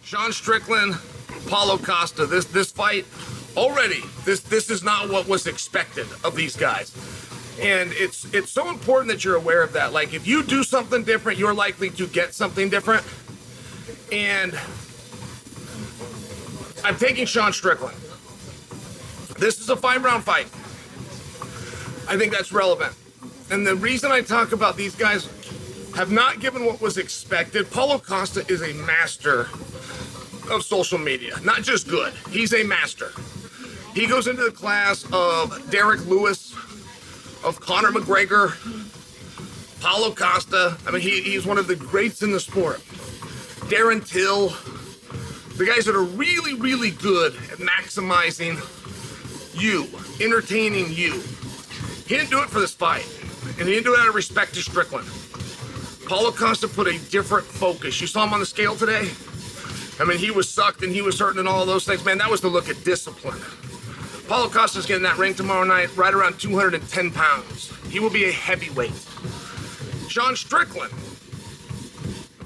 Sean Strickland, Paulo Costa, this fight, already, this is not what was expected of these guys. And it's so important that you're aware of that. Like, if you do something different, you're likely to get something different. And I'm taking Sean Strickland. This is a 5-round fight. I think that's relevant. And the reason I talk about these guys have not given what was expected, Paulo Costa is a master of social media. Not just good, he's a master. He goes into the class of Derek Lewis, of Conor McGregor, Paulo Costa. I mean, he's one of the greats in the sport. Darren Till, the guys that are really, really good at maximizing you, entertaining you. He didn't do it for this fight, and he didn't do it out of respect to Strickland. Paulo Costa put a different focus. You saw him on the scale today? I mean, he was sucked and he was hurting and all those things. Man, that was the look at discipline. Paulo Costa's getting that ring tomorrow night, right around 210 pounds. He will be a heavyweight. Sean Strickland.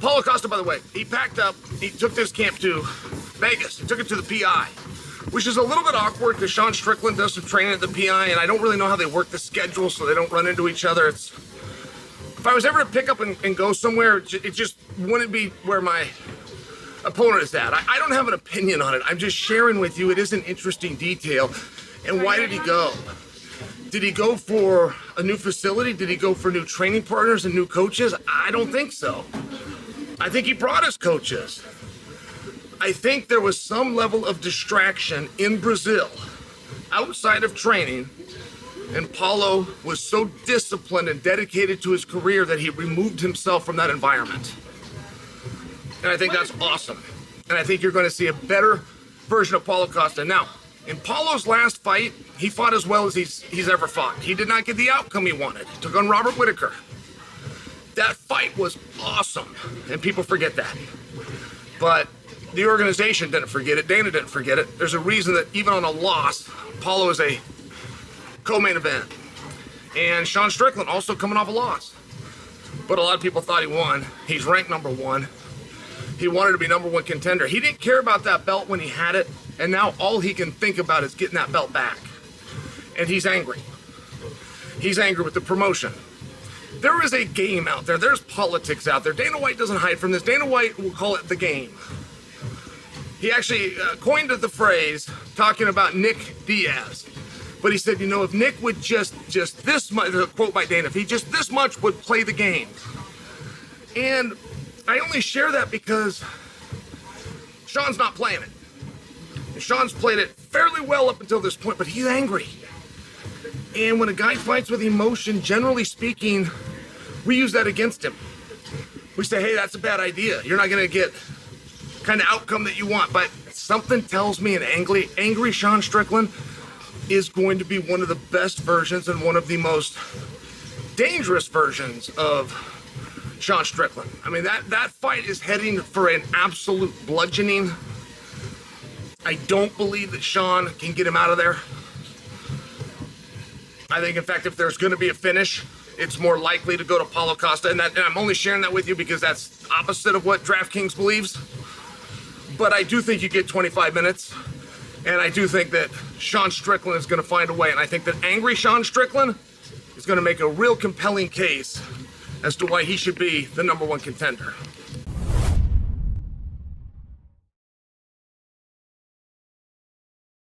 Paulo Costa, by the way, he packed up, he took this camp to Vegas. He took it to the PI, which is a little bit awkward because Sean Strickland does some training at the PI, and I don't really know how they work the schedule so they don't run into each other. If I was ever to pick up and go somewhere, it just wouldn't be where my opponent is at. I don't have an opinion on it. I'm just sharing with you. It is an interesting detail. And why did he go? Did he go for a new facility? Did he go for new training partners and new coaches? I don't think so. I think he brought his coaches. I think there was some level of distraction in Brazil outside of training, and Paulo was so disciplined and dedicated to his career that he removed himself from that environment. And I think that's awesome. And I think you're going to see a better version of Paulo Costa. Now, in Paulo's last fight, he fought as well as he's ever fought. He did not get the outcome he wanted. He took on Robert Whittaker. That fight was awesome, and people forget that. But the organization didn't forget it. Dana didn't forget it. There's a reason that even on a loss, Paulo is a co-main event. And Sean Strickland also coming off a loss. But a lot of people thought he won. He's ranked number 1. He wanted to be number 1 contender. He didn't care about that belt when he had it, and now all he can think about is getting that belt back. And he's angry. He's angry with the promotion. There is a game out there. There's politics out there. Dana White doesn't hide from this. Dana White will call it the game. He actually coined the phrase talking about Nick Diaz. But he said, you know, if Nick would just this much, a quote by Dana, if he just this much would play the game. And I only share that because Sean's not playing it. And Sean's played it fairly well up until this point, but he's angry. And when a guy fights with emotion, generally speaking, we use that against him. We say, hey, that's a bad idea. You're not going to get kind of outcome that you want. But something tells me an angry Sean Strickland is going to be one of the best versions and one of the most dangerous versions of Sean Strickland. I mean, that fight is heading for an absolute bludgeoning. I don't believe that Sean can get him out of there. I think, in fact, if there's going to be a finish, it's more likely to go to Paulo Costa. And I'm only sharing that with you because that's opposite of what DraftKings believes. But I do think you get 25 minutes. And I do think that Sean Strickland is going to find a way. And I think that angry Sean Strickland is going to make a real compelling case as to why he should be the number 1 contender.